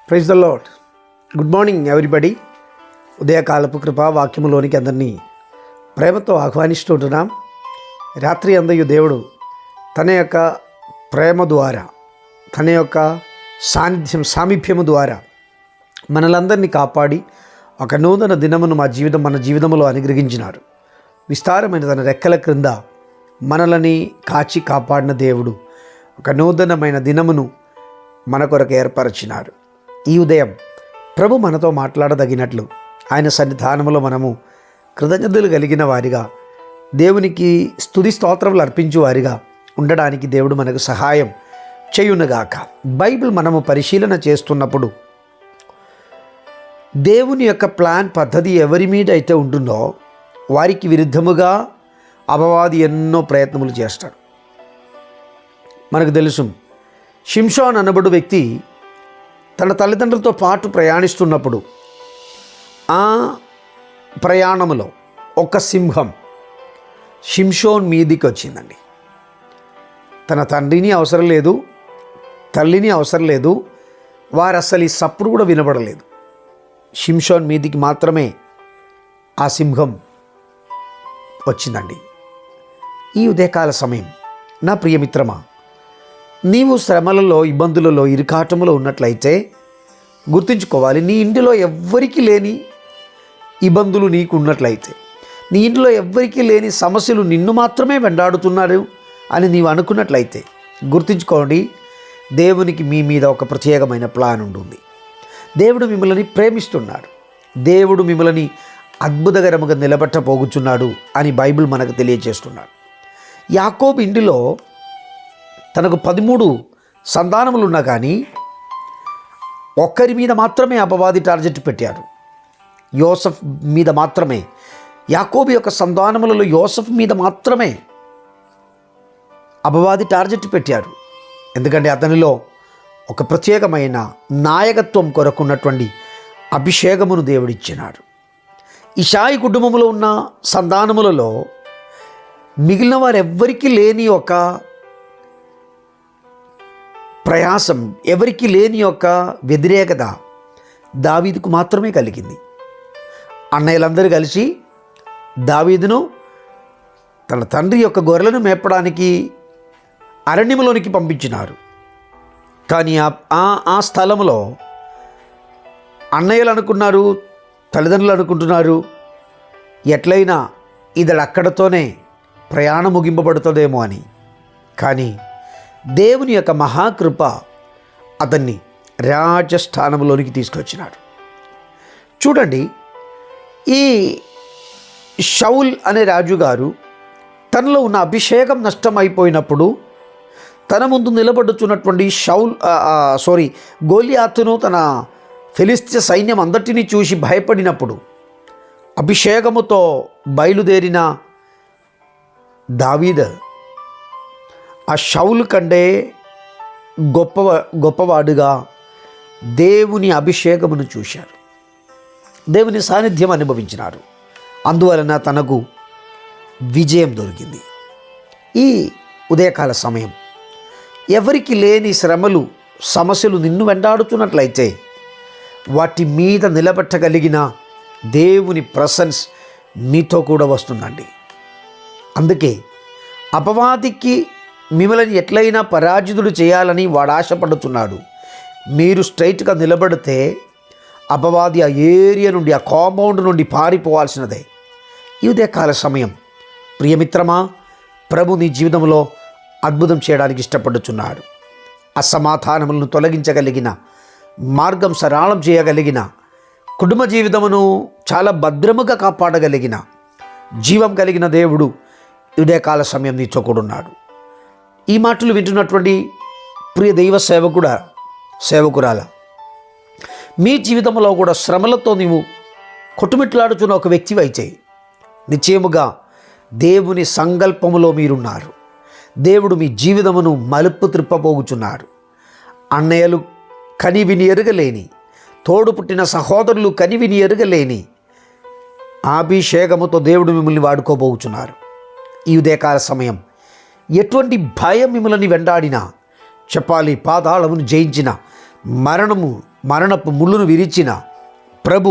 Praise the Lord. Good morning everybody. ఉదయకాలపు కృపా వాక్యములోనికి అందరినీ ప్రేమతో ఆహ్వానిస్తుంటున్నాం. రాత్రి అందయు దేవుడు తన యొక్క ప్రేమ ద్వారా, తన యొక్క సామీప్యము ద్వారా మనలందరినీ కాపాడి ఒక నూతన దినమును మన జీవితంలో అనుగ్రహించినారు. విస్తారమైన తన రెక్కల క్రింద మనలని కాచి కాపాడిన దేవుడు ఒక నూతనమైన దినమును మన కొరకు ఏర్పరచినారు. ఈ ఉదయం ప్రభు మనతో మాట్లాడదగినట్లు ఆయన సన్నిధానములో మనము కృతజ్ఞతలు కలిగిన వారిగా, దేవునికి స్తుతి స్తోత్రములు అర్పించు వారిగా ఉండడానికి దేవుడు మనకు సహాయం చేయునుగాక. బైబిల్ మనము పరిశీలన చేస్తున్నప్పుడు దేవుని యొక్క ప్లాన్ పద్ధతి ఎవరి మీద అయితే ఉంటుందో వారికి విరుద్ధముగా అపవాది ఎన్నో ప్రయత్నములు చేస్తాడు. మనకు తెలుసు, షిమ్షోన్ అనబడు వ్యక్తి తన తల్లిదండ్రులతో పాటు ప్రయాణిస్తున్నప్పుడు ఆ ప్రయాణములో ఒక సింహం షిమ్షోన్ మీదికి వచ్చిందండి. తన తండ్రిని అవసరం లేదు, తల్లిని అవసరం లేదు, వారు అసలు ఈ సప్పుడు కూడా వినబడలేదు. షిమ్షోన్ మీదికి మాత్రమే ఆ సింహం వచ్చిందండి. ఈ ఉదయకాల సమయం నా ప్రియమిత్రమా, నీవు శ్రమలలో, ఇబ్బందులలో, ఇరుకాటములో ఉన్నట్లయితే గుర్తుంచుకోవాలి, నీ ఇంటిలో ఎవ్వరికీ లేని ఇబ్బందులు నీకు ఉన్నట్లయితే, నీ ఇంట్లో ఎవ్వరికీ లేని సమస్యలు నిన్ను మాత్రమే వెంటాడుతున్నారు అని నీవు అనుకున్నట్లయితే గుర్తుంచుకోండి, దేవునికి మీ మీద ఒక ప్రత్యేకమైన ప్లాన్ ఉంటుంది. దేవుడు మిమ్మల్ని ప్రేమిస్తున్నాడు. దేవుడు మిమ్మల్ని అద్భుతకరముగా నిలబెట్టబోగుచున్నాడు అని బైబిల్ మనకు తెలియజేస్తున్నాడు. యాకోబు ఇంటిలో తనకు 13 సంతానములు ఉన్నా కానీ ఒక్కరి మీద మాత్రమే అపవాది టార్గెట్ పెట్టారు. యోసెఫ్ మీద మాత్రమే, యాకోబు యొక్క సంతానములలో యోసెఫ్ మీద మాత్రమే అపవాది టార్గెట్ పెట్టారు. ఎందుకంటే అతనిలో ఒక ప్రత్యేకమైన నాయకత్వం కొరకున్నటువంటి అభిషేకమును దేవుడిచ్చినాడు. ఇషాయి కుటుంబంలో ఉన్న సంతానములలో మిగిలిన వారెవ్వరికీ లేని ఒక ప్రయాసం, ఎవరికి లేని యొక్క వ్యతిరేకత దావీదుకు మాత్రమే కలిగింది. అన్నయ్యలందరూ కలిసి దావీదును తన తండ్రి యొక్క గొర్రెలను మేపడానికి అరణ్యములోనికి పంపించినారు. కానీ ఆ స్థలంలో అన్నయ్యలు అనుకున్నారు, తల్లిదండ్రులు అనుకుంటున్నారు, ఎట్లయినా ఇది అక్కడతోనే ప్రయాణం ముగింపబడుతుందేమో అని. కానీ దేవుని యొక్క మహాకృప అతన్ని రాజస్థానంలోనికి తీసుకొచ్చినాడు. చూడండి, ఈ షౌల్ అనే రాజుగారు తనలో ఉన్న అభిషేకం నష్టమైపోయినప్పుడు తన ముందు నిలబడుచున్నటువంటి గోలియాతును, తన ఫిలిష్తీయ సైన్యం అందరినీ చూసి భయపడినప్పుడు అభిషేకముతో బయలుదేరిన దావీదు ఆ షౌలు కంటే గొప్పవాడుగా దేవుని అభిషేకమును చూశారు, దేవుని సాన్నిధ్యం అనుభవించినారు. అందువలన తనకు విజయం దొరికింది. ఈ ఉదయకాల సమయం ఎవరికి లేని శ్రమలు, సమస్యలు నిన్ను వెంటాడుతున్నట్లయితే వాటి మీద నిలబెట్టగలిగిన దేవుని ప్రెసెన్స్ మీతో కూడా వస్తుందండి. అందుకే అపవాదికి మిమ్మల్ని ఎట్లయినా పరాజితుడు చేయాలని వాడు ఆశపడుతున్నాడు. మీరు స్ట్రైట్గా నిలబడితే అపవాది ఆ ఏరియా నుండి, ఆ కాంపౌండ్ నుండి పారిపోవాల్సినదే. ఈ ఉదయకాల సమయం ప్రియమిత్రమా, ప్రభు నీ జీవితంలో అద్భుతం చేయడానికి ఇష్టపడుచున్నాడు. అసమాధానములను తొలగించగలిగిన, మార్గం సరళం చేయగలిగిన, కుటుంబ జీవితమును చాలా భద్రముగా కాపాడగలిగిన, జీవం కలిగిన దేవుడు ఉదయకాల సమయం నీతో కూడా ఉన్నాడు. ఈ మాటలు వింటున్నటువంటి ప్రియ దైవ సేవకురాల, మీ జీవితంలో కూడా శ్రమలతో నీవు కొట్టుమిట్లాడుచున్న ఒక వ్యక్తివి అయితే నిశ్చయముగా దేవుని సంకల్పములో మీరున్నారు. దేవుడు మీ జీవితమును మలుపు త్రిప్పబోగుచున్నాడు. అన్నయ్యలు కనివిని ఎరగలేని, తోడు పుట్టిన సహోదరులు కనివిని ఎరగలేని అభిషేకముతో దేవుడు మిమ్మల్ని వాడుకోబోచున్నారు. ఈ ఉదయకాల సమయం ఎటువంటి భయం మిమ్మల్ని వెంటాడినా చెప్పాలి, పాతాళమును జయించిన, మరణము మరణపు ముళ్ళును విరిచిన ప్రభు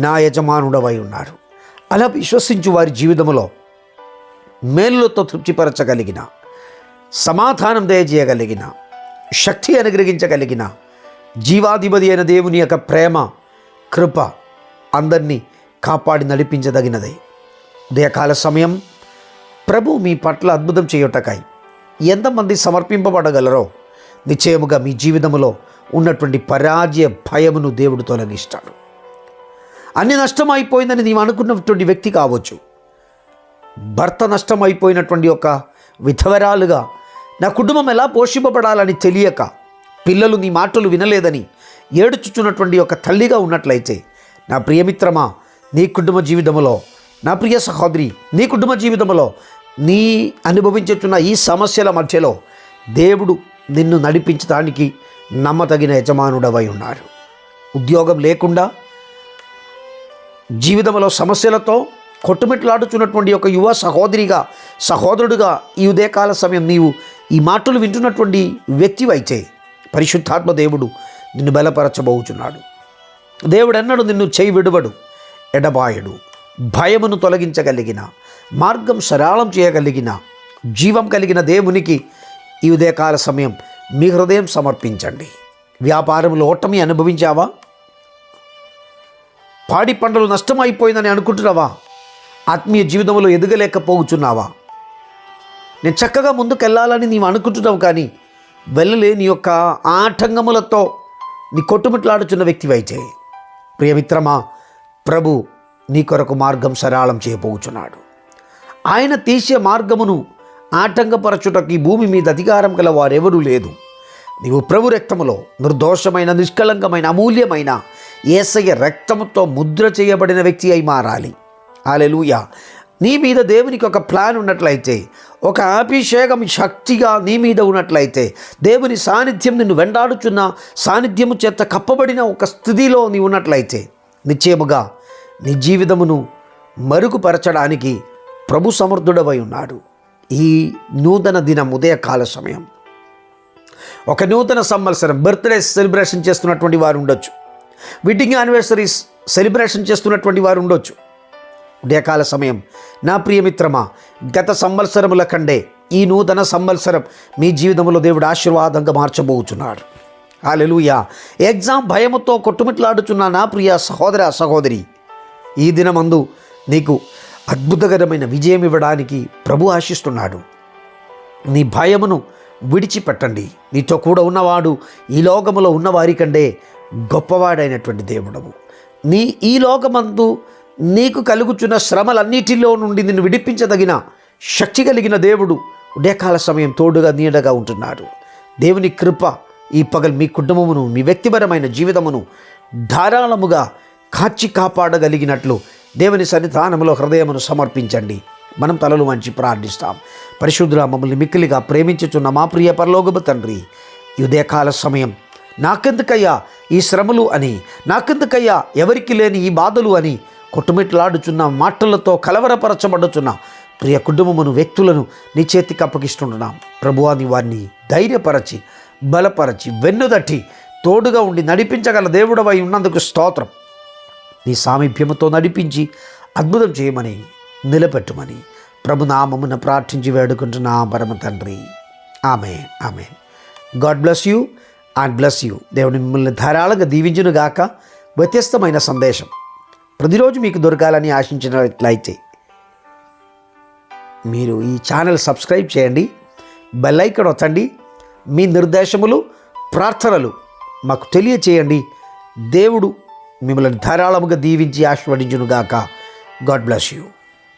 నా యజమానుడవై ఉన్నారు. అలా విశ్వసించు వారి జీవితంలో మేలులతో తృప్తిపరచగలిగిన, సమాధానం దయచేయగలిగిన, శక్తి అనుగ్రహించగలిగిన జీవాధిపతి అయిన దేవుని యొక్క ప్రేమ, కృప అందరినీ కాపాడి నడిపించదగినదే. ఉదయకాల సమయం ప్రభు మీ పట్ల అద్భుతం చేయుటకై ఎంతమంది సమర్పింపబడగలరో నిశ్చయముగా మీ జీవితంలో ఉన్నటువంటి పరాజయ భయమును దేవుడు తొలగిస్తాడు. అన్ని నష్టం అయిపోయిందని నీవు అనుకున్నటువంటి వ్యక్తి కావచ్చు. భర్త నష్టం అయిపోయినటువంటి ఒక విధవరాలుగా నా కుటుంబం ఎలా పోషింపబడాలని తెలియక, పిల్లలు నీ మాటలు వినలేదని ఏడుచుచున్నటువంటి ఒక తల్లిగా ఉన్నట్లయితే, నా ప్రియమిత్రమా, నీ కుటుంబ జీవితంలో, నా ప్రియ సహోదరి, నీ కుటుంబ జీవితంలో నీ అనుభవించుతున్న ఈ సమస్యల మధ్యలో దేవుడు నిన్ను నడిపించడానికి నమ్మతగిన యజమానుడవై ఉన్నారు. ఉద్యోగం లేకుండా జీవితంలో సమస్యలతో కొట్టుమిట్లాడుచున్నటువంటి ఒక యువ సహోదరిగా, సహోదరుడుగా ఈ ఉదయకాల సమయం నీవు ఈ మాటలు వింటున్నటువంటి వ్యక్తివైతే పరిశుద్ధాత్మ దేవుడు నిన్ను బలపరచబోచున్నాడు. దేవుడు ఎన్నడూ నిన్ను చేయి విడువడు, ఎడబాయడు. భయమును తొలగించగలిగిన, మార్గం సరళం చేయగలిగిన, జీవం కలిగిన దేవునికి ఈ ఉదయకాల సమయం మీ హృదయం సమర్పించండి. వ్యాపారంలో ఓటమి అనుభవించావా? పాడి పంటలు నష్టమైపోయిందని అనుకుంటున్నావా? ఆత్మీయ జీవితంలో ఎదగలేకపోతున్నావా? నేను చక్కగా ముందుకెళ్ళాలని నీవు అనుకుంటున్నావు, కానీ వెళ్ళలేని యొక్క ఆటంకములతో నీ కొట్టుమిట్లాడుచున్న వ్యక్తివైతే, ప్రియమిత్రమా, ప్రభు నీ కొరకు మార్గం సరళం చేయబోచున్నాడు. ఆయన తీసే మార్గమును ఆటంకపరచుటకు ఈ భూమి మీద అధికారం గల వారెవరూ లేదు. నీవు ప్రభు రక్తములో నిర్దోషమైన, నిష్కలంకమైన, అమూల్యమైన యేసయ్య రక్తముతో ముద్ర చేయబడిన వ్యక్తి అయి మారాలి. హల్లెలూయా. నీ మీద దేవునికి ఒక ప్లాన్ ఉన్నట్లయితే, ఒక అభిషేకం శక్తిగా నీ మీద ఉన్నట్లయితే, దేవుని సాన్నిధ్యం నిన్ను వెంటాడుచున్న సాన్నిధ్యము చేత కప్పబడిన ఒక స్థితిలో నీ ఉన్నట్లయితే, నిశ్చయముగా నీ జీవితమును మరుగుపరచడానికి ప్రభు సమర్థుడవై ఉన్నాడు. ఈ నూతన దినం ఉదయకాల సమయం ఒక నూతన సంవత్సరం, బర్త్డే సెలబ్రేషన్ చేస్తున్నటువంటి వారు ఉండొచ్చు, వెడ్డింగ్ యానివర్సరీస్ సెలబ్రేషన్ చేస్తున్నటువంటి వారు ఉండొచ్చు. ఉదయకాల సమయం నా ప్రియమిత్రమా, గత సంవత్సరముల కంటే ఈ నూతన సంవత్సరం మీ జీవితంలో దేవుడు ఆశీర్వాదంగా మార్చబోచున్నాడు. హల్లెలూయా. ఎగ్జామ్ భయముతో కొట్టుమిట్లాడుచున్న నా ప్రియ సహోదర, సహోదరి, ఈ దినమందు నీకు అద్భుతకరమైన విజయం ఇవ్వడానికి ప్రభు ఆశిస్తున్నాడు. నీ భయమును విడిచిపెట్టండి. నీతో కూడా ఉన్నవాడు ఈ లోకములో ఉన్నవారి కంటే గొప్పవాడైనటువంటి దేవుడవు. ఈ లోకమందు నీకు కలుగుచున్న శ్రమలన్నిటిలో నుండి నిన్ను విడిపించదగిన శక్తి కలిగిన దేవుడు ఉదయకాల సమయం తోడుగా నీడగా ఉంటున్నాడు. దేవుని కృప ఈ పగలు మీ కుటుంబమును, మీ వ్యక్తిపరమైన జీవితమును ధారాళముగా కాచి కాపాడగలిగినట్లు దేవుని సన్నిధానంలో హృదయమును సమర్పించండి. మనం తలలు వంచి ప్రార్థిస్తాం. పరిశుద్ధుడా, మమ్మల్ని మిక్కిలిగా ప్రేమించుచున్న మా ప్రియ పరలోకపు తండ్రి, ఈ ఉదయకాల సమయం నాకెందుకయ్యా ఈ శ్రమలు అని, నాకెందుకయ్యా ఎవరికి లేని ఈ బాధలు అని కొట్టుమిట్లాడుచున్న మాటలతో కలవరపరచబడుచున్న ప్రియ కుటుంబమును, వ్యక్తులను నీ చేతికి అప్పగిస్తుంటున్నాం. ప్రభువా, నీ వారిని ధైర్యపరచి, బలపరచి, వెన్నుదట్టి తోడుగా ఉండి నడిపించగల దేవుడవై ఉన్నందుకు స్తోత్రం. నీ సామీప్యముతో నడిపించి అద్భుతం చేయమని, నిలబెట్టుమని ప్రభునామమున ప్రార్థించి వేడుకుంటున్నా పరమ తండ్రి. ఆమేన్, ఆమేన్. God bless you and bless you. దేవుని మిమ్మల్ని ధారాళంగా దీవించును గాక. వ్యత్యస్తమైన సందేశం ప్రతిరోజు మీకు దొరకాలని ఆశించినట్లయితే మీరు ఈ ఛానల్ సబ్స్క్రైబ్ చేయండి, బెల్ ఐకాన్ ఒత్తండి. మీ నిర్దేశములు, ప్రార్థనలు మాకు తెలియచేయండి. దేవుడు మిమ్మల్ని ధారాళముగా దీవించి ఆశీర్వదించును గాక. God bless you.